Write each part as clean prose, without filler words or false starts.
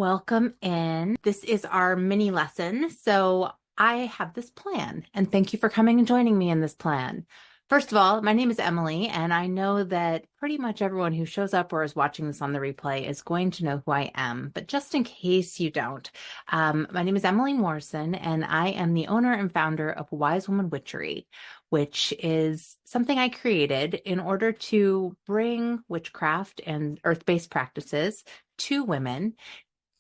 Welcome in. This is our mini lesson. So I have this plan, and thank you for coming and joining me in this plan. First of all, my name is Emily, and I know that pretty much everyone who shows up or is watching this on the replay is going to know who I am. But just in case you don't, my name is Emily Morrison, and I am the owner and founder of Wise Woman Witchery, which is something I created in order to bring witchcraft and earth-based practices to women,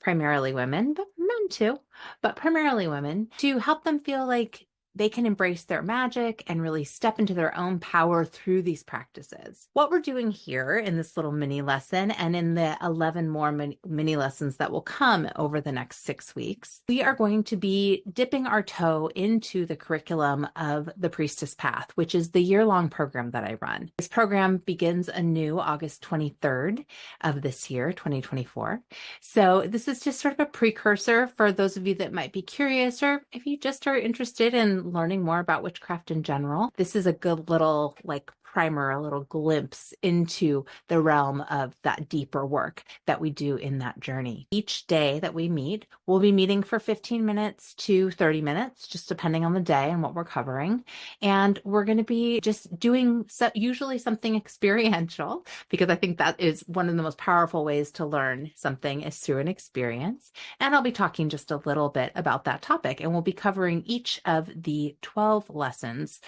primarily women, but men too, but primarily women, to help them feel like they can embrace their magic and really step into their own power through these practices. What we're doing here in this little mini lesson and in the 11 more mini lessons that will come over the next 6 weeks, we are going to be dipping our toe into the curriculum of the Priestess Path, which is the year-long program that I run. This program begins anew August 23rd of this year, 2024. So this is just sort of a precursor for those of you that might be curious, or if you just are interested in learning more about witchcraft in general. This is a good little primer, a little glimpse into the realm of that deeper work that we do in that journey. Each day that we meet, we'll be meeting for 15 minutes to 30 minutes, just depending on the day and what we're covering. And we're going to be just doing usually something experiential, because I think that is one of the most powerful ways to learn something is through an experience. And I'll be talking just a little bit about that topic, and we'll be covering each of the 12 lessons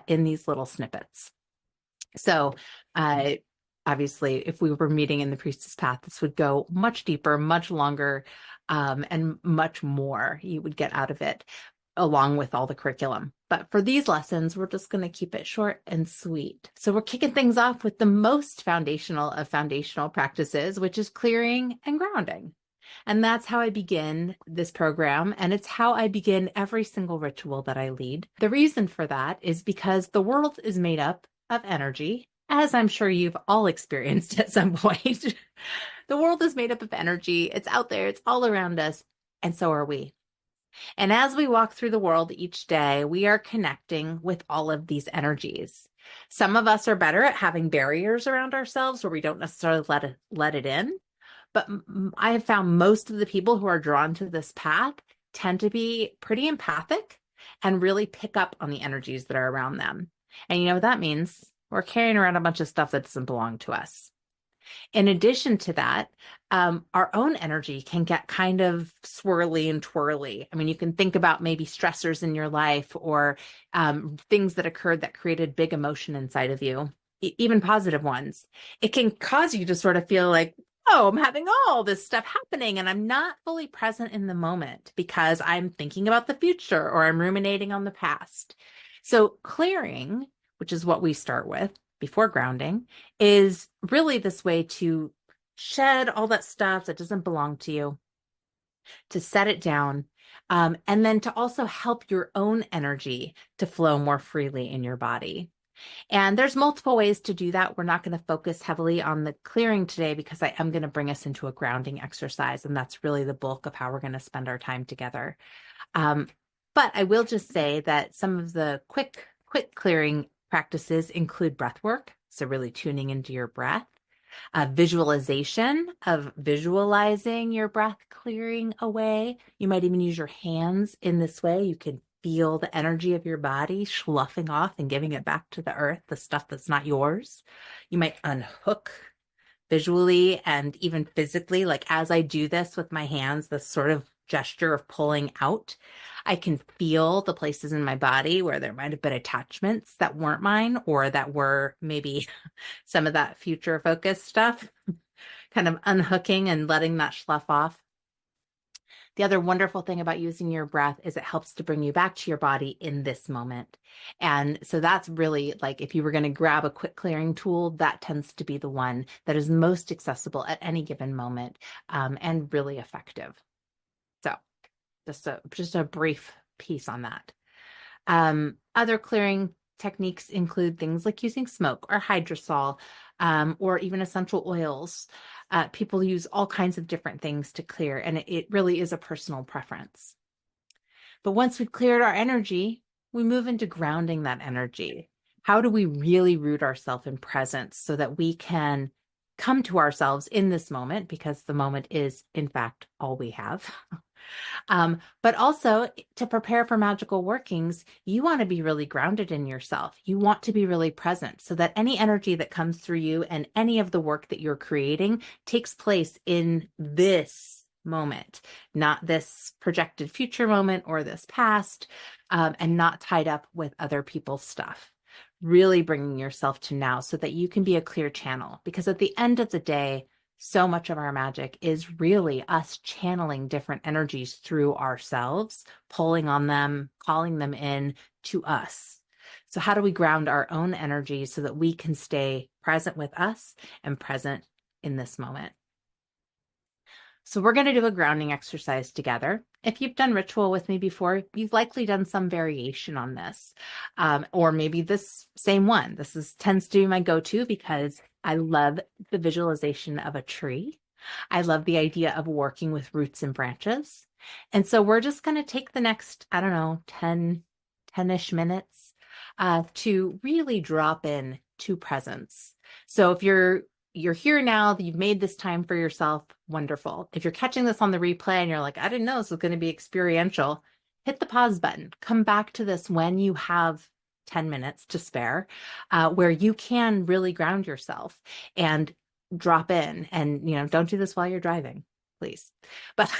in these little snippets. So obviously, if we were meeting in the Priestess Path, this would go much deeper, much longer, and much more you would get out of it, along with all the curriculum. But for these lessons, we're just going to keep it short and sweet. So we're kicking things off with the most foundational of foundational practices, which is clearing and grounding. And that's how I begin this program. And it's how I begin every single ritual that I lead. The reason for that is because the world is made up of energy, as I'm sure you've all experienced at some point. The world is made up of energy. It's out there. It's all around us. And so are we. And as we walk through the world each day, we are connecting with all of these energies. Some of us are better at having barriers around ourselves where we don't necessarily let it in. But I have found most of the people who are drawn to this path tend to be pretty empathic and really pick up on the energies that are around them. And you know what that means? We're carrying around a bunch of stuff that doesn't belong to us. In addition to that, our own energy can get kind of swirly and twirly. I mean, you can think about maybe stressors in your life or things that occurred that created big emotion inside of you, even positive ones. It can cause you to sort of feel like, oh, I'm having all this stuff happening and I'm not fully present in the moment because I'm thinking about the future or I'm ruminating on the past. So clearing, which is what we start with before grounding, is really this way to shed all that stuff that doesn't belong to you, to set it down, and then to also help your own energy to flow more freely in your body. And there's multiple ways to do that. We're not going to focus heavily on the clearing today because I am going to bring us into a grounding exercise. And that's really the bulk of how we're going to spend our time together. But I will just say that some of the quick clearing practices include breath work. So really tuning into your breath, visualization of visualizing your breath clearing away. You might even use your hands in this way. You can feel the energy of your body sloughing off and giving it back to the earth, the stuff that's not yours. You might unhook visually and even physically, like as I do this with my hands, this sort of gesture of pulling out, I can feel the places in my body where there might have been attachments that weren't mine or that were maybe some of that future focused stuff, kind of unhooking and letting that slough off. The other wonderful thing about using your breath is it helps to bring you back to your body in this moment. And so that's really like if you were going to grab a quick clearing tool, that tends to be the one that is most accessible at any given moment and really effective. So just a brief piece on that. Other clearing techniques include things like using smoke or hydrosol or even essential oils. People use all kinds of different things to clear, and it really is a personal preference. But once we've cleared our energy, we move into grounding that energy. How do we really root ourselves in presence so that we can come to ourselves in this moment, because the moment is, in fact, all we have. But also to prepare for magical workings, you want to be really grounded in yourself. You want to be really present so that any energy that comes through you and any of the work that you're creating takes place in this moment, not this projected future moment or this past, and not tied up with other people's stuff. Really bringing yourself to now so that you can be a clear channel. Because at the end of the day, so much of our magic is really us channeling different energies through ourselves, pulling on them, calling them in to us. So how do we ground our own energy so that we can stay present with us and present in this moment? So we're going to do a grounding exercise together. If you've done ritual with me before, you've likely done some variation on this, or maybe this same one. Tends to be my go-to because I love the visualization of a tree. I love the idea of working with roots and branches. And so we're just going to take the next, I don't know, 10-ish minutes to really drop in to presence. So if you're here now, you've made this time for yourself, wonderful. If you're catching this on the replay and you're like, I didn't know this was going to be experiential, hit the pause button. Come back to this when you have 10 minutes to spare, where you can really ground yourself and drop in. And, don't do this while you're driving, please. But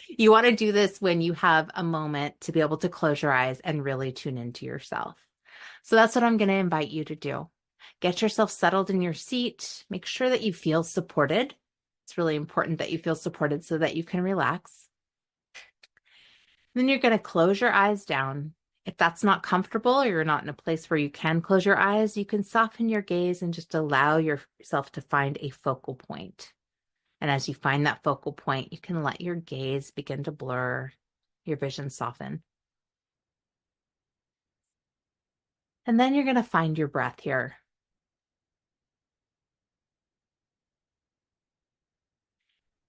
you want to do this when you have a moment to be able to close your eyes and really tune into yourself. So that's what I'm going to invite you to do. Get yourself settled in your seat. Make sure that you feel supported. It's really important that you feel supported so that you can relax. Then you're going to close your eyes down. If that's not comfortable or you're not in a place where you can close your eyes, you can soften your gaze and just allow yourself to find a focal point. And as you find that focal point, you can let your gaze begin to blur, your vision soften. And then you're going to find your breath here.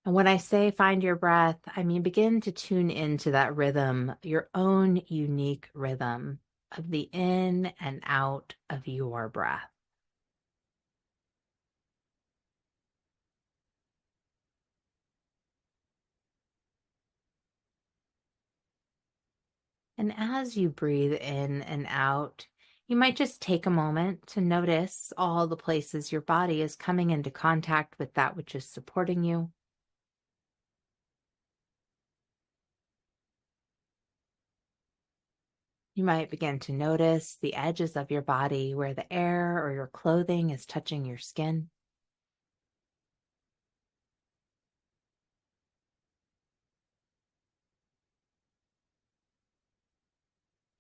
And when I say find your breath, I mean begin to tune into that rhythm, your own unique rhythm of the in and out of your breath. And as you breathe in and out, you might just take a moment to notice all the places your body is coming into contact with that which is supporting you. You might begin to notice the edges of your body where the air or your clothing is touching your skin.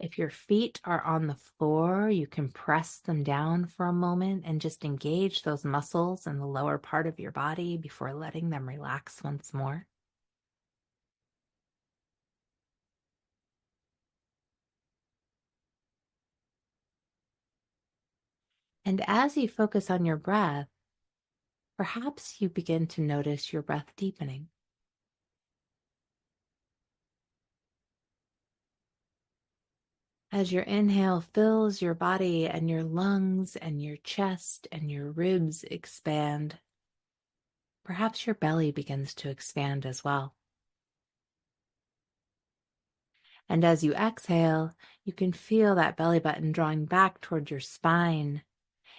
If your feet are on the floor, you can press them down for a moment and just engage those muscles in the lower part of your body before letting them relax once more. And as you focus on your breath, perhaps you begin to notice your breath deepening. As your inhale fills your body and your lungs and your chest and your ribs expand, perhaps your belly begins to expand as well. And as you exhale, you can feel that belly button drawing back toward your spine,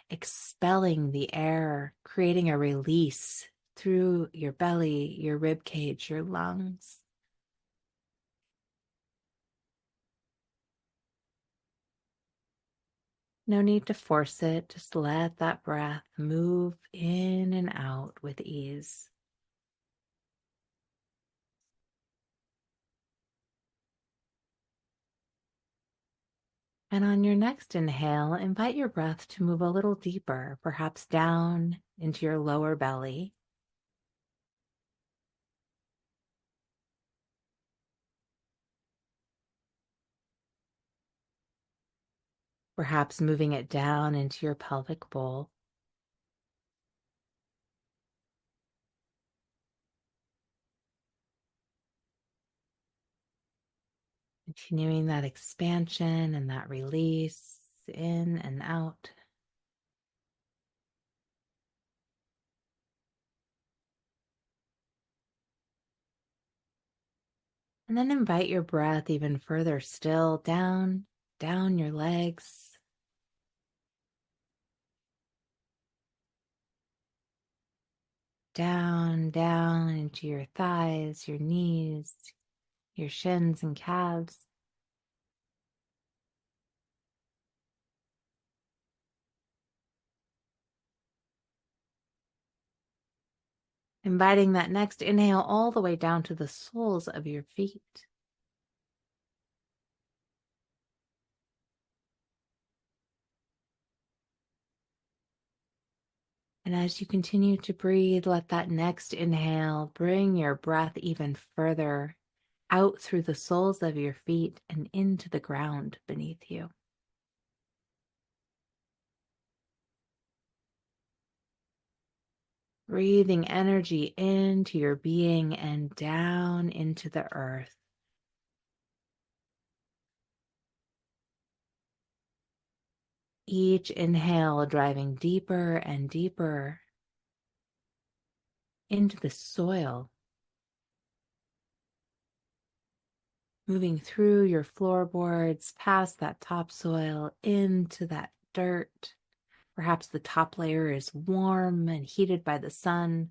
expelling the air, creating a release through your belly, your rib cage, your lungs. No need to force it. Just let that breath move in and out with ease. And on your next inhale, invite your breath to move a little deeper, perhaps down into your lower belly. Perhaps moving it down into your pelvic bowl. Continuing that expansion and that release in and out. And then invite your breath even further still down your legs, down into your thighs, your knees, your shins and calves. Inviting that next inhale all the way down to the soles of your feet. And as you continue to breathe, let that next inhale bring your breath even further out through the soles of your feet and into the ground beneath you. Breathing energy into your being and down into the earth. Each inhale driving deeper and deeper into the soil, moving through your floorboards, past that topsoil, into that dirt. Perhaps the top layer is warm and heated by the sun,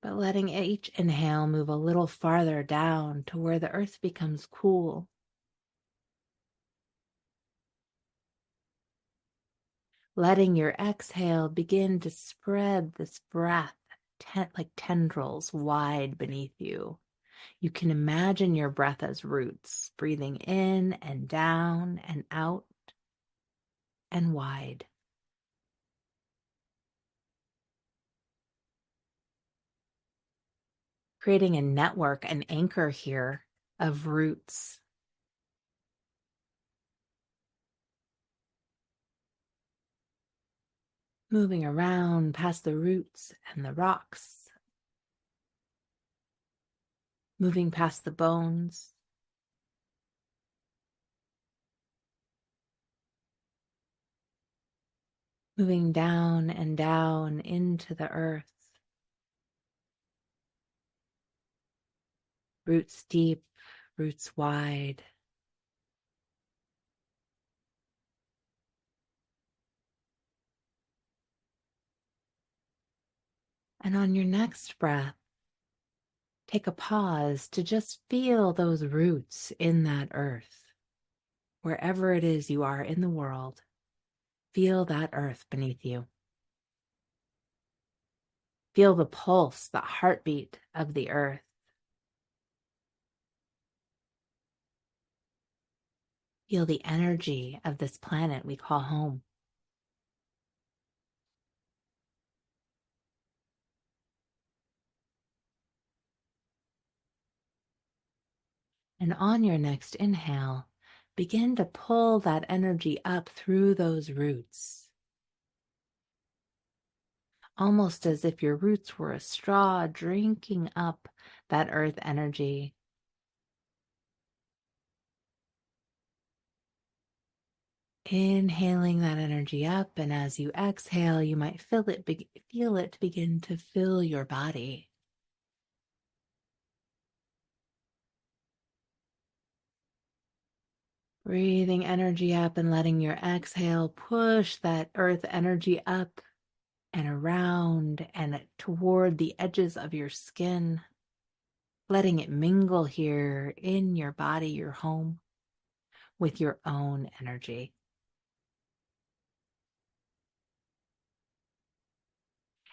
but letting each inhale move a little farther down to where the earth becomes cool. Letting your exhale begin to spread this breath like tendrils wide beneath you. You can imagine your breath as roots, breathing in and down and out and wide. Creating a network, an anchor here of roots. Moving around past the roots and the rocks. Moving past the bones. Moving down and down into the earth. Roots deep, roots wide. And on your next breath, take a pause to just feel those roots in that earth. Wherever it is you are in the world, feel that earth beneath you. Feel the pulse, the heartbeat of the earth. Feel the energy of this planet we call home. And on your next inhale, begin to pull that energy up through those roots. Almost as if your roots were a straw drinking up that earth energy. Inhaling that energy up, and as you exhale, you might feel it begin to fill your body. Breathing energy up and letting your exhale push that earth energy up and around and toward the edges of your skin, letting it mingle here in your body, your home, with your own energy.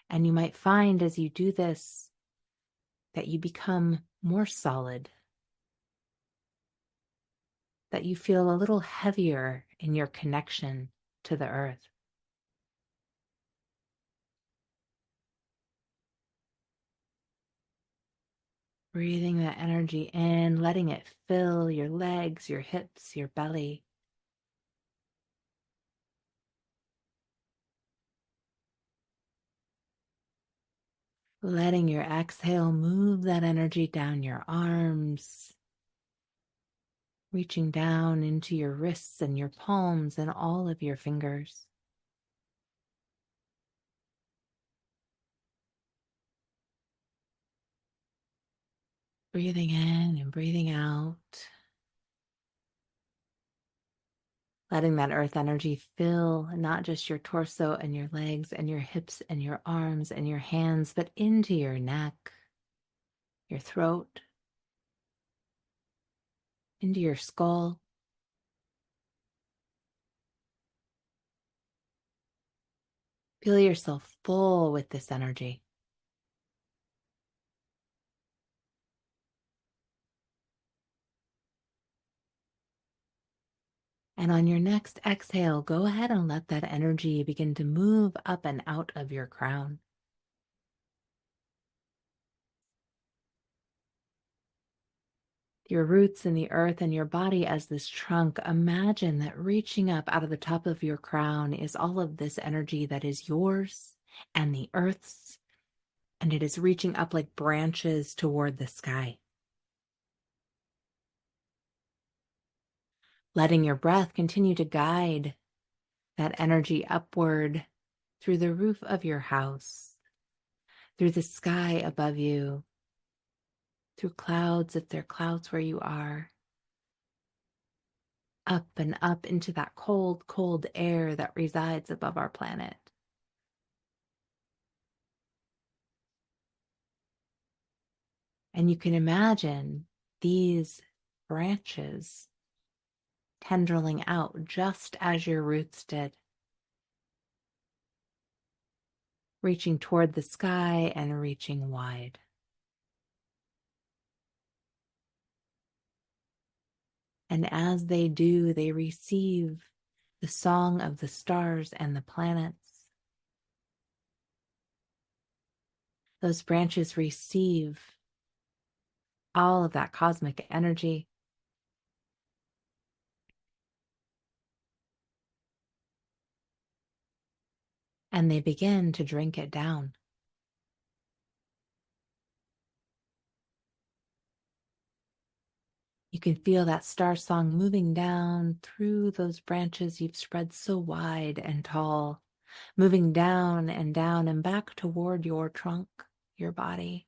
And you might find as you do this that you become more solid, that you feel a little heavier in your connection to the earth. Breathing that energy in, letting it fill your legs, your hips, your belly. Letting your exhale move that energy down your arms, reaching down into your wrists and your palms and all of your fingers. Breathing in and breathing out. Letting that earth energy fill not just your torso and your legs and your hips and your arms and your hands, but into your neck, your throat, into your skull. Feel yourself full with this energy. And on your next exhale, go ahead and let that energy begin to move up and out of your crown. Your roots in the earth and your body as this trunk, imagine that reaching up out of the top of your crown is all of this energy that is yours and the earth's, and it is reaching up like branches toward the sky. Letting your breath continue to guide that energy upward through the roof of your house, through the sky above you, through clouds if there are clouds where you are, up and up into that cold, cold air that resides above our planet. And you can imagine these branches tendriling out just as your roots did, reaching toward the sky and reaching wide. And as they do, they receive the song of the stars and the planets. Those branches receive all of that cosmic energy. And they begin to drink it down. You can feel that star song moving down through those branches you've spread so wide and tall, moving down and back toward your trunk, your body.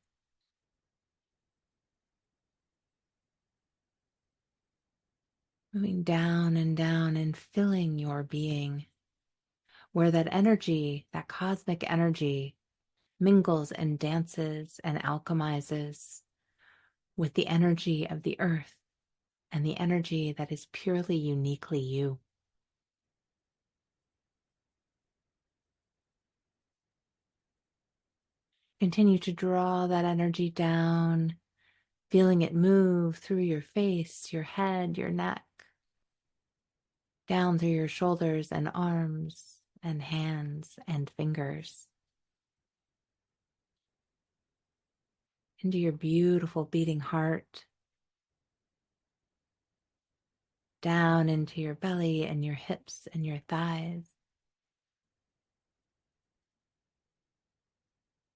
Moving down and filling your being, where that energy, that cosmic energy, mingles and dances and alchemizes with the energy of the earth and the energy that is purely uniquely you. Continue to draw that energy down, feeling it move through your face, your head, your neck, down through your shoulders and arms and hands and fingers, into your beautiful beating heart, down into your belly and your hips and your thighs.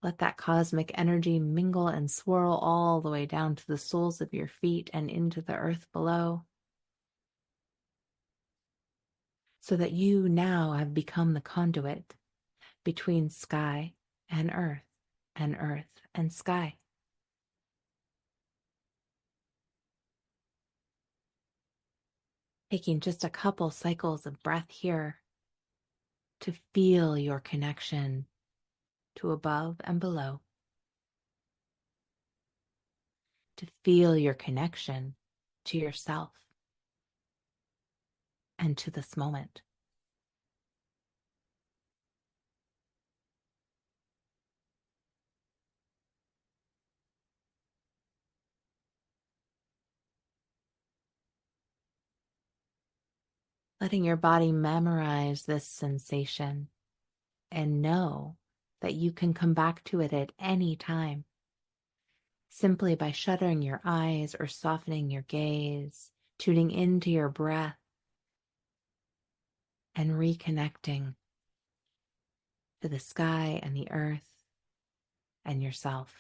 Let that cosmic energy mingle and swirl all the way down to the soles of your feet and into the earth below, so that you now have become the conduit between sky and earth and sky. Taking just a couple cycles of breath here to feel your connection to above and below, to feel your connection to yourself and to this moment. Letting your body memorize this sensation and know that you can come back to it at any time, simply by shuttering your eyes or softening your gaze, tuning into your breath and reconnecting to the sky and the earth and yourself.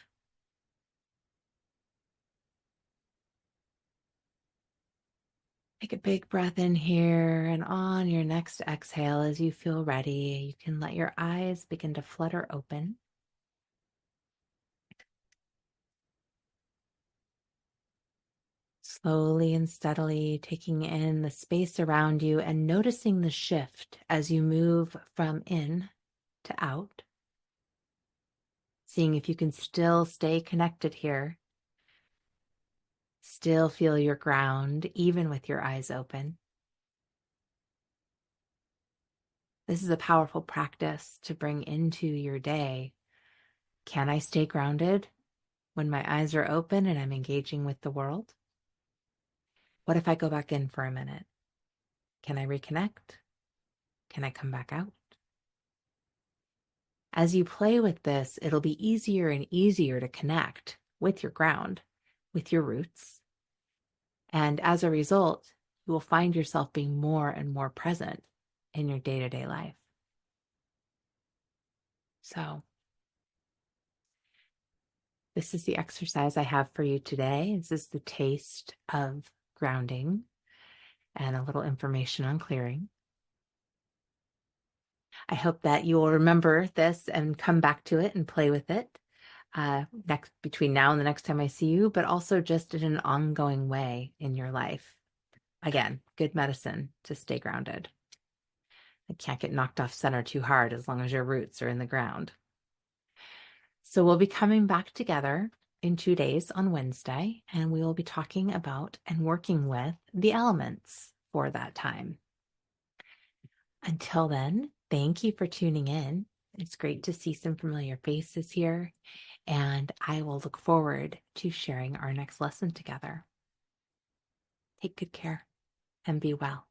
Take a big breath in here, and on your next exhale, as you feel ready, you can let your eyes begin to flutter open. Slowly and steadily taking in the space around you and noticing the shift as you move from in to out. Seeing if you can still stay connected here. Still feel your ground, even with your eyes open. This is a powerful practice to bring into your day. Can I stay grounded when my eyes are open and I'm engaging with the world? What if I go back in for a minute? Can I reconnect? Can I come back out? As you play with this, it'll be easier and easier to connect with your ground, with your roots. And as a result, you will find yourself being more and more present in your day-to-day life. So this is the exercise I have for you today. This is the taste of grounding and a little information on clearing. I hope that you will remember this and come back to it and play with it between now and the next time I see you, but also just in an ongoing way in your life. Again, good medicine to stay grounded. It can't get knocked off center too hard as long as your roots are in the ground. So we'll be coming back together in 2 days on Wednesday, and we will be talking about and working with the elements for that time. Until then, thank you for tuning in. It's great to see some familiar faces here, and I will look forward to sharing our next lesson together. Take good care and be well.